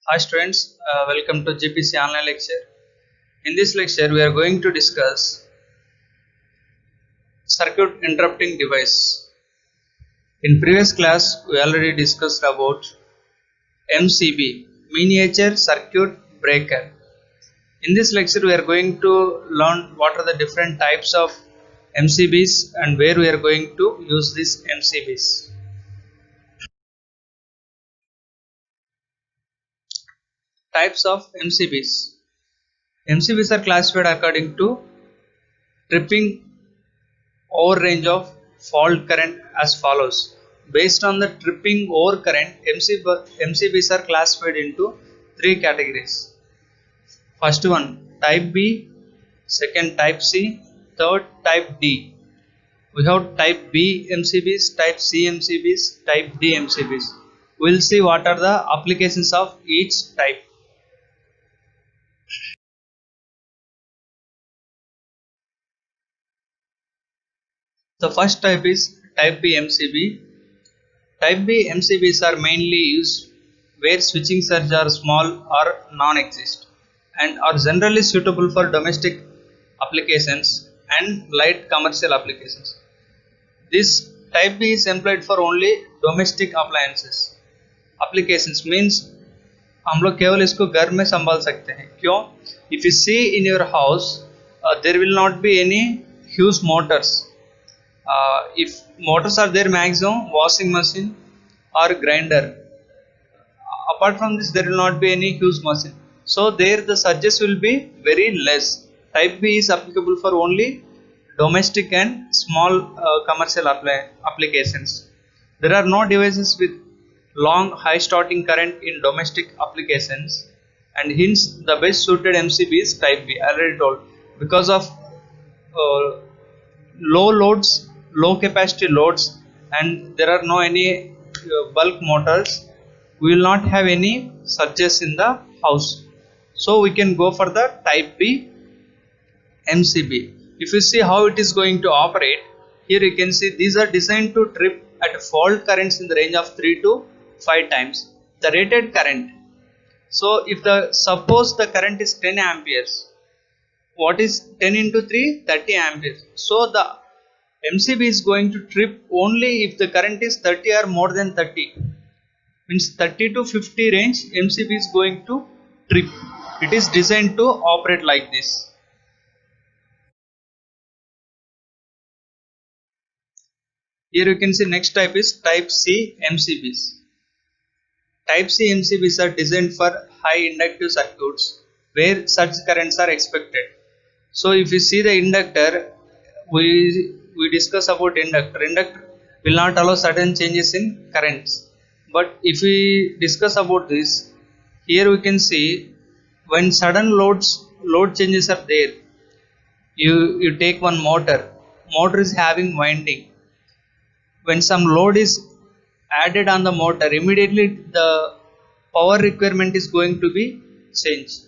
Hi students, welcome to GPC online lecture. In this lecture, we are going to discuss circuit interrupting device. In previous class, we already discussed about MCB, miniature circuit breaker. In this lecture, we are going to learn what are the different types of MCBs and where we are going to use these MCBs. Types of MCBs. MCBs are classified according to tripping over range of fault current as follows. Based on the tripping over current, MCBs are classified into three categories. First one, type B, second type C, third type D. We have type B MCBs, type C MCBs, type D MCBs. We will see what are the applications of each type. The first type is type B MCB. Type B MCBs are mainly used where switching surge are small or non-exist and are generally suitable for domestic applications and light commercial applications. This type B is employed for only domestic appliances. Applications means हम लोग केवल इसको घर में संभाल सकते हैं. क्यों? If you see in your house, there will not be any huge motors. If motors are there, maximum washing machine or grinder. Apart from this, there will not be any huge machine. So there the surges will be very less. Type B is applicable for only domestic and small commercial applications. There are no devices with long high starting current in domestic applications, and hence the best suited MCB is type B. I already told, because of low loads, low capacity loads, and there are no any bulk motors, we will not have any surges in the house, so we can go for the type B MCB. If you see how it is going to operate, here you can see these are designed to trip at fault currents in the range of 3 to 5 times the rated current. So if suppose the current is 10 amperes, what is 10 into 3? 30 amperes. So the MCB is going to trip only if the current is 30 or more than 30. Means 30 to 50 range MCB is going to trip. It is designed to operate like this. Here you can see next type is type C MCBs. Type C MCBs are designed for high inductive circuits where such currents are expected. So if you see the inductor, we discuss about inductor. Inductor will not allow certain changes in currents. But if we discuss about this, here we can see when sudden load changes are there, you take one motor. Motor is having winding. When some load is added on the motor, immediately the power requirement is going to be changed.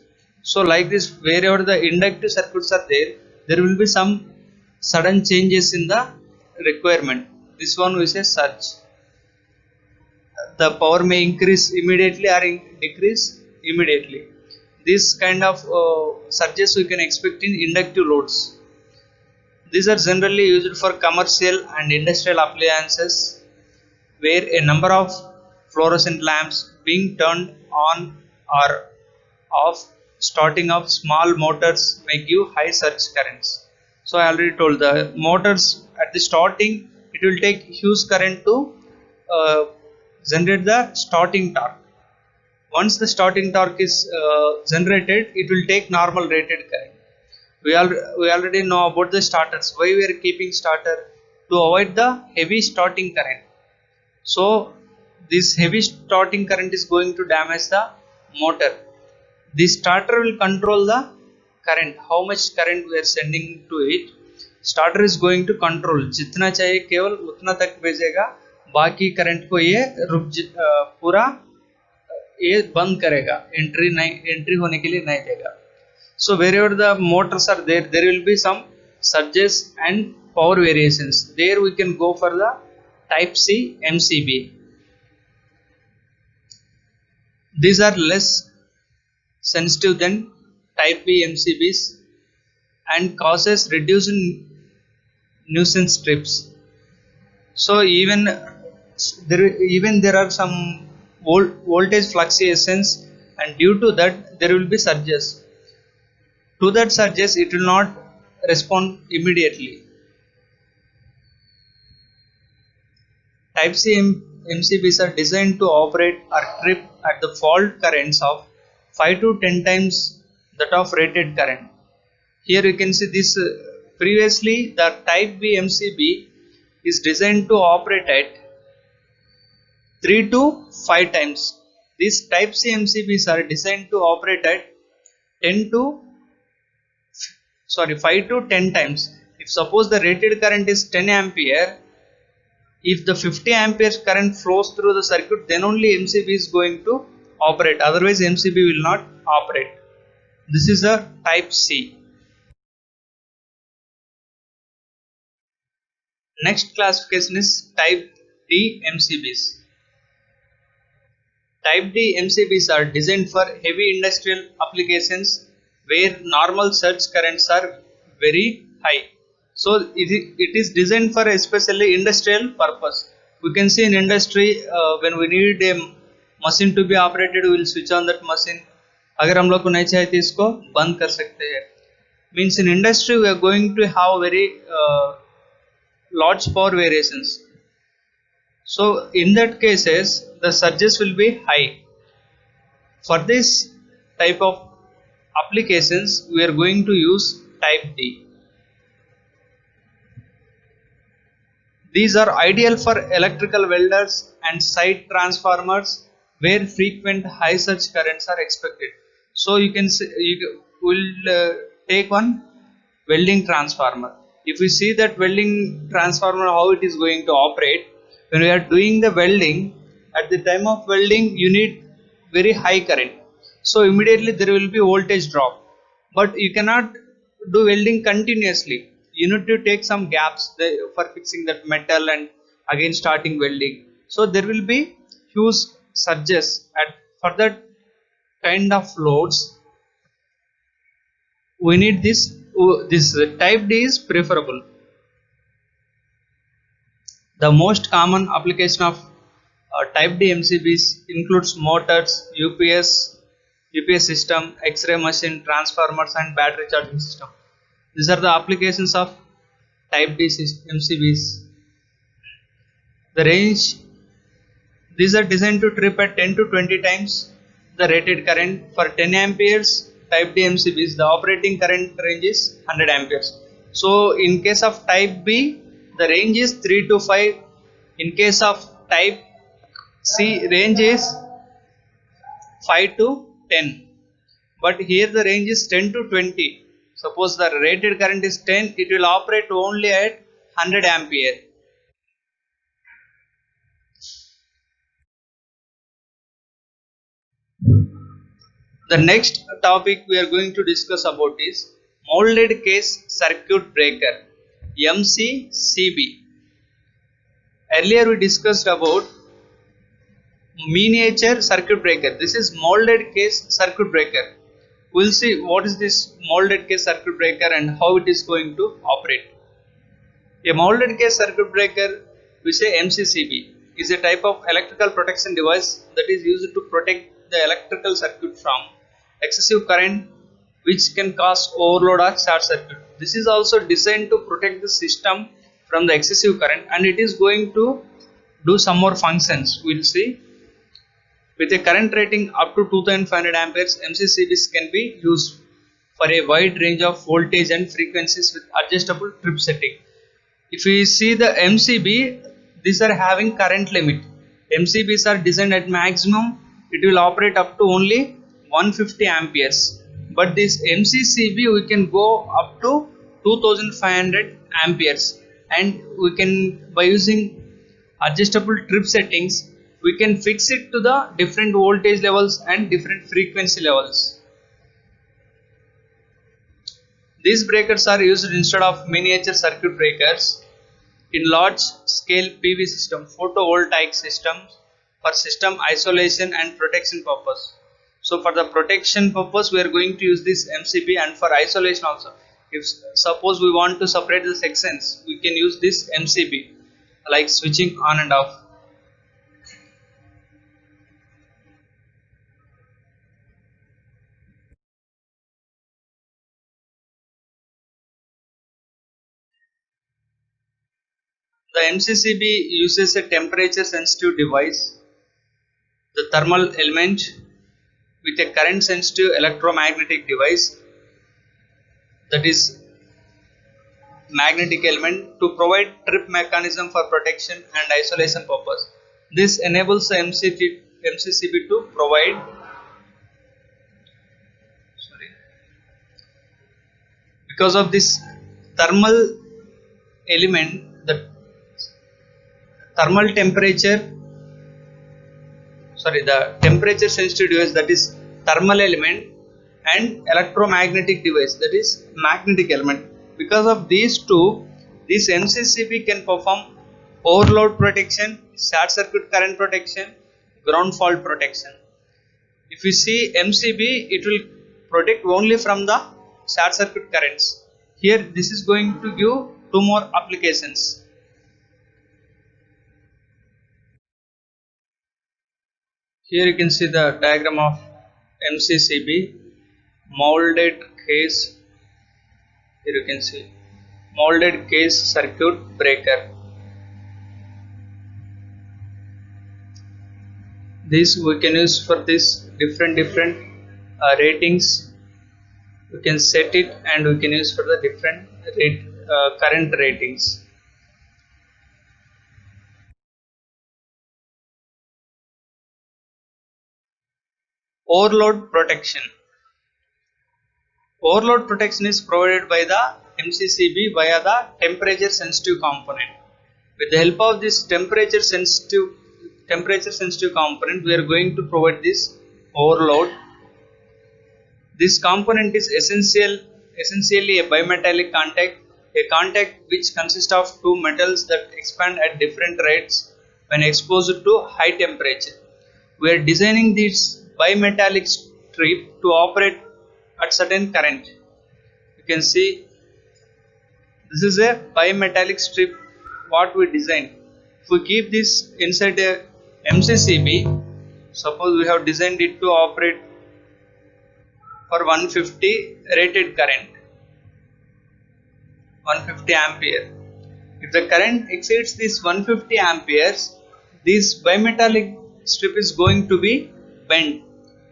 So like this, wherever the inductive circuits are there, there will be some sudden changes in the requirement. This one we say surge. The power may increase immediately or decrease immediately. This kind of surges we can expect in inductive loads. These are generally used for commercial and industrial appliances where a number of fluorescent lamps being turned on or off, starting of small motors may give high surge currents. So I already told, the motors at the starting, it will take huge current to generate the starting torque. Once the starting torque is generated, it will take normal rated current. We already know about the starters. Why we are keeping starter? To avoid the heavy starting current. So this heavy starting current is going to damage the motor. This starter will control the current, how much current we are sending to it. Starter is going to control, जितना चाहिए केवल उतना तक भेजेगा, बाकी current को ये पूरा ये बंद करेगा, एंट्री होने के लिए नहीं देगा. So wherever the motors are there, there will be some surges and power variations. There we can go for the type C MCB. These are less sensitive than type B MCBs and causes reduced nuisance trips. So there are some voltage fluctuations, and due to that there will be surges. To that surges it will not respond immediately. Type C MCBs are designed to operate or trip at the fault currents of 5 to 10 times that of rated current. Here you can see this. Previously the type B MCB is designed to operate at 3 to 5 times. These type C MCBs are designed to operate at 5 to 10 times. If suppose the rated current is 10 ampere, if the 50 amperes current flows through the circuit, then only MCB is going to operate, otherwise MCB will not operate. This is a type C. Next classification is type D MCBs. Type D MCBs are designed for heavy industrial applications where normal surge currents are very high. So it is designed for especially industrial purpose. We can see in industry when we need a machine to be operated, we will switch on that machine. अगर हम लोग को नहीं चाहिए तो इसको बंद कर सकते हैं. Means in industry we are going to have very large power variations. So in that cases the surges will be high. For this type of applications we are going to use type D. These are ideal for electrical welders and site transformers where frequent high surge currents are expected. So you can see, you will take one welding transformer. If we see that welding transformer, how it is going to operate, when we are doing the welding, at the time of welding you need very high current, so immediately there will be voltage drop. But you cannot do welding continuously. You need to take some gaps for fixing that metal and again starting welding. So there will be huge surges for that kind of loads. We need this type D is preferable. The most common application of type D MCBs includes motors, UPS system, X-ray machine, transformers and battery charging system. These are the applications of type D MCBs. The range, these are designed to trip at 10 to 20 times the rated current. For 10 amperes type D MCBs, the operating current range is 100 amperes. So in case of type B, the range is 3 to 5. In case of type C, range is 5 to 10. But here the range is 10 to 20. Suppose the rated current is 10, it will operate only at 100 ampere. The next topic we are going to discuss about is molded case circuit breaker, MCCB. Earlier we discussed about miniature circuit breaker. This is molded case circuit breaker. We'll see what is this molded case circuit breaker and how it is going to operate. A molded case circuit breaker, we say MCCB, is a type of electrical protection device that is used to protect the electrical circuit from excessive current which can cause overload or short circuit. This is also designed to protect the system from the excessive current, and it is going to do some more functions. We'll see. With a current rating up to 2500 amperes, MCCBs can be used for a wide range of voltage and frequencies with adjustable trip setting. If we see the MCB, these are having current limit. MCBs are designed at maximum, it will operate up to only 150 amperes. But this MCCB we can go up to 2500 amperes, and we can, by using adjustable trip settings, we can fix it to the different voltage levels and different frequency levels. These breakers are used instead of miniature circuit breakers in large scale PV system, photovoltaic systems, for system isolation and protection purpose. So for the protection purpose we are going to use this MCB, and for isolation also, if suppose we want to separate the sections, we can use this MCB, like switching on and off. The MCCB uses a temperature sensitive device, the thermal element, with a current sensitive electromagnetic device, that is magnetic element, to provide trip mechanism for protection and isolation purpose. This enables the MCCB to provide because of this thermal element, the thermal temperature the temperature sensitive device, that is thermal element, and electromagnetic device, that is magnetic element. Because of these two, this MCCB can perform overload protection, short circuit current protection, ground fault protection. If you see MCB, it will protect only from the short circuit currents. Here this is going to give two more applications. Here you can see the diagram of MCCB, molded case. Here you can see molded case circuit breaker. This we can use for this different ratings. We can set it and we can use for the different current ratings. Overload protection. Overload protection is provided by the MCCB via the temperature sensitive component. With the help of this temperature sensitive component, we are going to provide this overload. This component is essentially a bimetallic contact, a contact which consists of two metals that expand at different rates when exposed to high temperature. We are designing this bimetallic strip to operate at certain current. You can see this is a bimetallic strip what we designed. If we keep this inside a MCCB, suppose we have designed it to operate for 150 rated current, 150 ampere. If the current exceeds this 150 amperes, this bimetallic strip is going to be bent.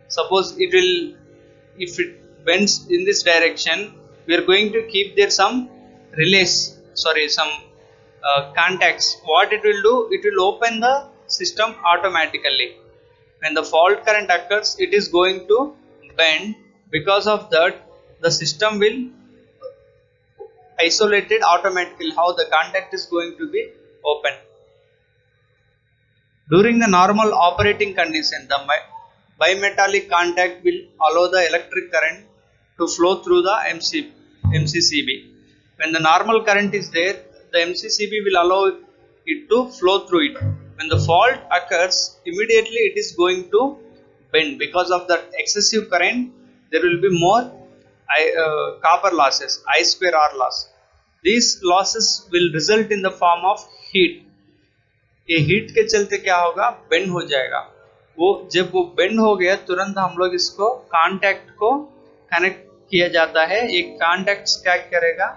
Suppose if it bends in this direction, we are going to keep there some relays, some contacts. What it will do, it will open the system automatically. When the fault current occurs, it is going to bend. Because of that, the system will isolate it automatically, how the contact is going to be open. During the normal operating condition, the bimetallic contact will allow the electric current to flow through the MCCB. When the normal current is there, the MCCB will allow it to flow through it. When the fault occurs, immediately it is going to bend. Because of that excessive current, there will be more copper losses, I square R loss. These losses will result in the form of heat. ये heat के चलते क्या होगा, bend हो जाएगा. जब वो bend हो गया, तुरंत हम लोग इसको कांटेक्ट को कनेक्ट किया जाता है. एक कांटेक्ट क्या करेगा,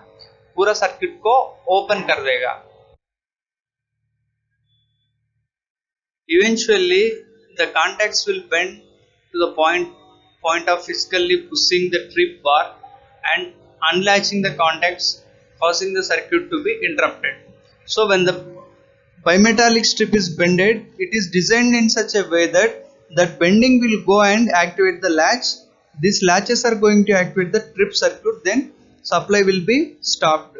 पूरा सर्किट को ओपन कर देगा. Eventually the contacts will bend to the point of physically pushing the trip bar and unlatching the contacts, causing the circuit to be interrupted. So when the bimetallic strip is bended, it is designed in such a way that bending will go and activate the latch. These latches are going to activate the trip circuit, then supply will be stopped.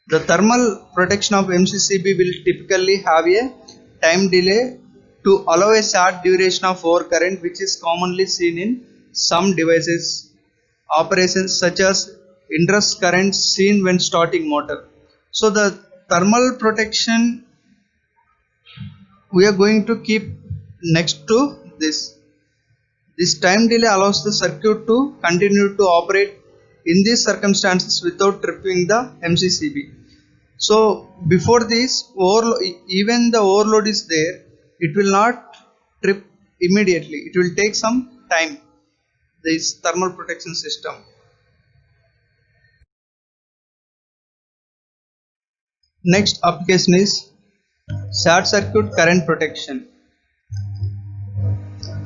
The thermal protection of MCCB will typically have a time delay to allow a short duration of overcurrent, which is commonly seen in some devices operations such as interrupts current seen when starting motor. So the thermal protection we are going to keep next to this time delay allows the circuit to continue to operate in these circumstances without tripping the MCCB. So before this even the overload is there, it will not trip immediately. It will take some time, this thermal protection system. Next application is short circuit current protection.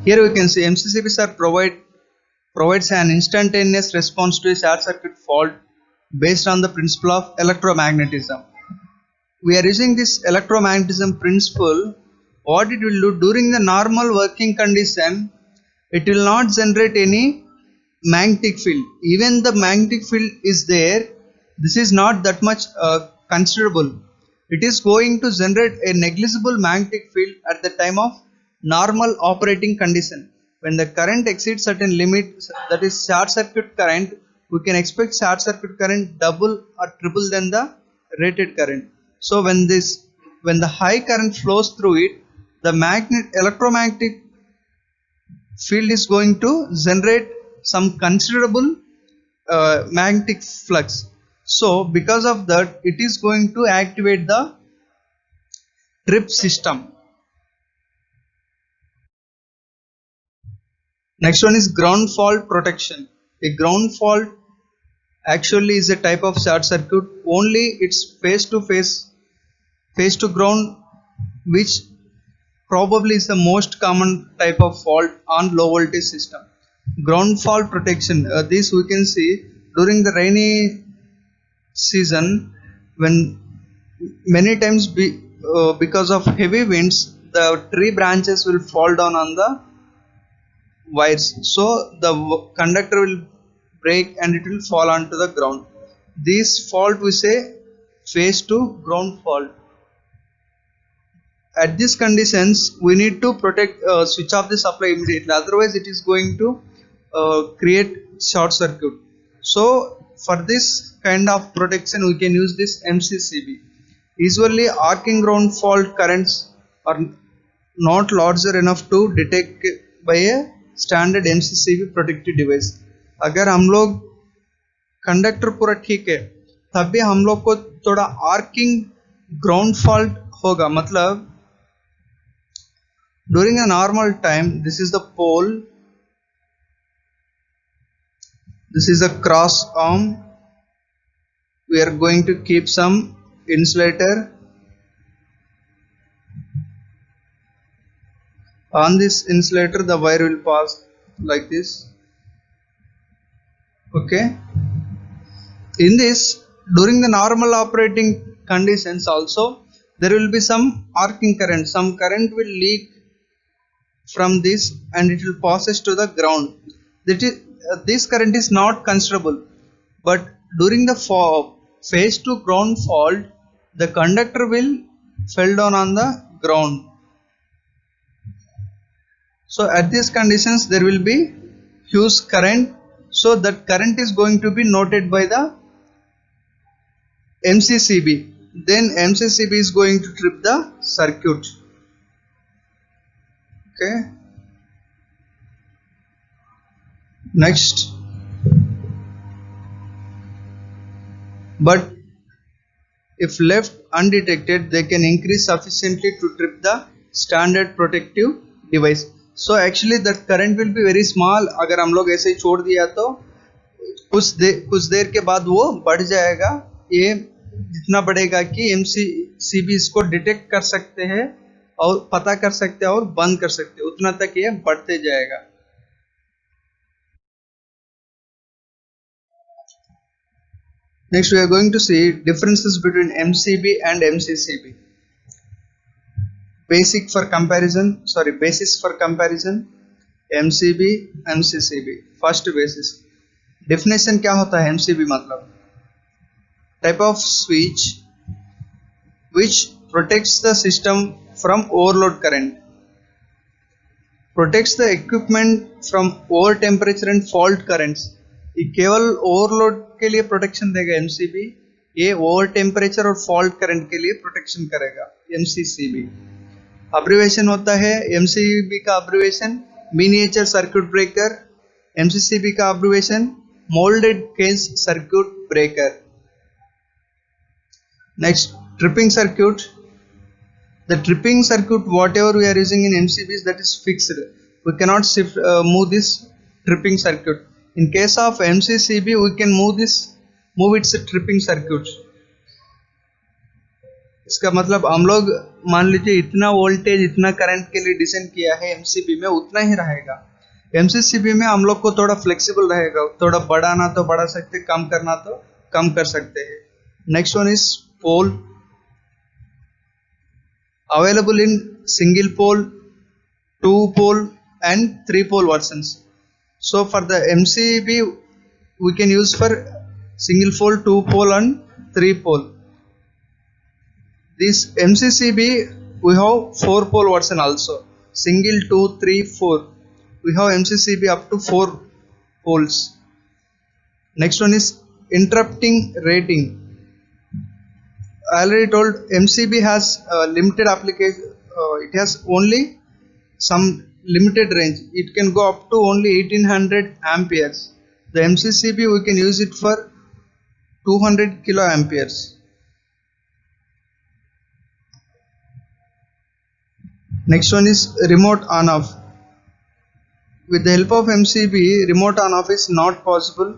Here we can see MCCBs are provides an instantaneous response to a short circuit fault based on the principle of electromagnetism. We are using this electromagnetism principle. What it will do during the normal working condition, it will not generate any magnetic field. Even the magnetic field is there, this is not that much considerable. It is going to generate a negligible magnetic field at the time of normal operating condition. When the current exceeds certain limit, that is short circuit current, we can expect short circuit current double or triple than the rated current. So when the high current flows through it, the electromagnetic field is going to generate some considerable magnetic flux. So because of that, it is going to activate the trip system. Next one is ground fault protection. A ground fault actually is a type of short circuit, only it's face to ground, which probably is the most common type of fault on low voltage system. Ground fault protection, this we can see during the rainy season, when many times because of heavy winds, the tree branches will fall down on the wires, so the conductor will break and it will fall onto the ground. This fault we say face to ground fault. At these conditions, we need to switch off the supply immediately, otherwise it is going to create short circuit. So for this kind of protection, we can use this MCCB. Usually arcing ground fault currents are not larger enough to detect by a standard MCCB protective device. अगर हम लोग conductor पूरा ठीक है, तब भी हम लोग को थोड़ा आर्किंग ग्राउंड फॉल्ट होगा. मतलब during a normal time, this is the pole, this is a cross arm, we are going to keep some insulator. On this insulator, the wire will pass like this. Okay. In this, during the normal operating conditions also, there will be some arcing current. Some current will leak from this and it will passes to the ground. That is, this current is not considerable. But during the phase to ground fault, the conductor will fell down on the ground. So at these conditions, there will be huge current. So that current is going to be noted by the MCCB. Then MCCB is going to trip the circuit. Okay. Next. But if left undetected, they can increase sufficiently to trip the standard protective device. So actually that current will be very small. अगर हम लोग ऐसे ही छोड़ दिया तो कुछ देर के बाद वो बढ़ जाएगा. ये जितना बढ़ेगा कि MCCB इसको डिटेक्ट कर सकते हैं और पता कर सकते हैं और बंद कर सकते हैं, उतना तक ये बढ़ते जाएगा. Next, we are going to see differences between MCB and MCCB. Basis for comparison, MCB, MCCB. First basis. Definition क्या होता है MCB मतलब? Type of switch which protects the system from overload current, protects the equipment from over temperature and fault currents. ये केवल overload के लिए protection देगा MCB, ये ओवर टेम्परेचर और फॉल्ट करंट के लिए प्रोटेक्शन करेगा MCCB. अब्रिवेशन होता है MCB का abbreviation miniature circuit breaker, MCCB का abbreviation moulded case circuit breaker. Next, tripping circuit. The tripping circuit, whatever we are using in MCBs, that is fixed. We cannot move this tripping circuit. In case of MCCB, we can move its tripping circuits. इसका मतलब हम लोग मान लीजिए इतना voltage इतना current के लिए डिजाइन किया है MCB में, उतना ही रहेगा. MCCB में हम लोग को थोड़ा फ्लेक्सिबल रहेगा, थोड़ा बढ़ाना तो बढ़ा सकते, कम करना तो कम कर सकते हैं. Next one is pole. Available in single pole, 2 pole and 3 pole versions. So for the MCB we can use for single pole, 2 pole and 3 pole. This MCCB we have 4 pole version also, single, 2, 3, 4. We have MCCB up to 4 poles. Next one is interrupting rating. I already told MCB has limited application. It has only some limited range. It can go up to only 1800 amperes. The MCCB we can use it for 200 kiloamperes. Next one is remote on off. With the help of MCB, remote on off is not possible.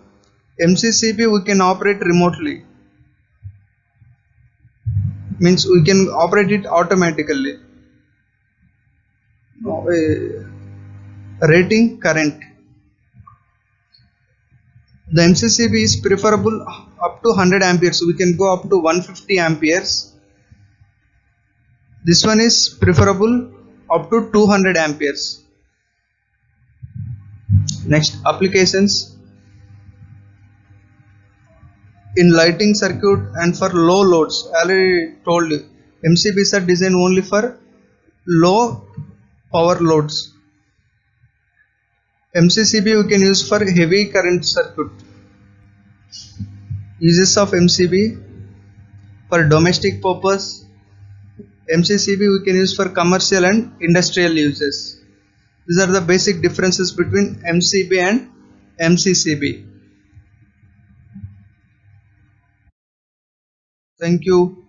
MCCB we can operate remotely. Means we can operate it automatically. Rating current. The MCCB is preferable up to 100 amperes. We can go up to 150 amperes. This one is preferable up to 200 amperes. Next, applications. In lighting circuit and for low loads, I already told you, MCBs are designed only for low power loads. MCCB we can use for heavy current circuit. Uses of MCB: for domestic purpose, MCCB we can use for commercial and industrial uses. These are the basic differences between MCB and MCCB. Thank you.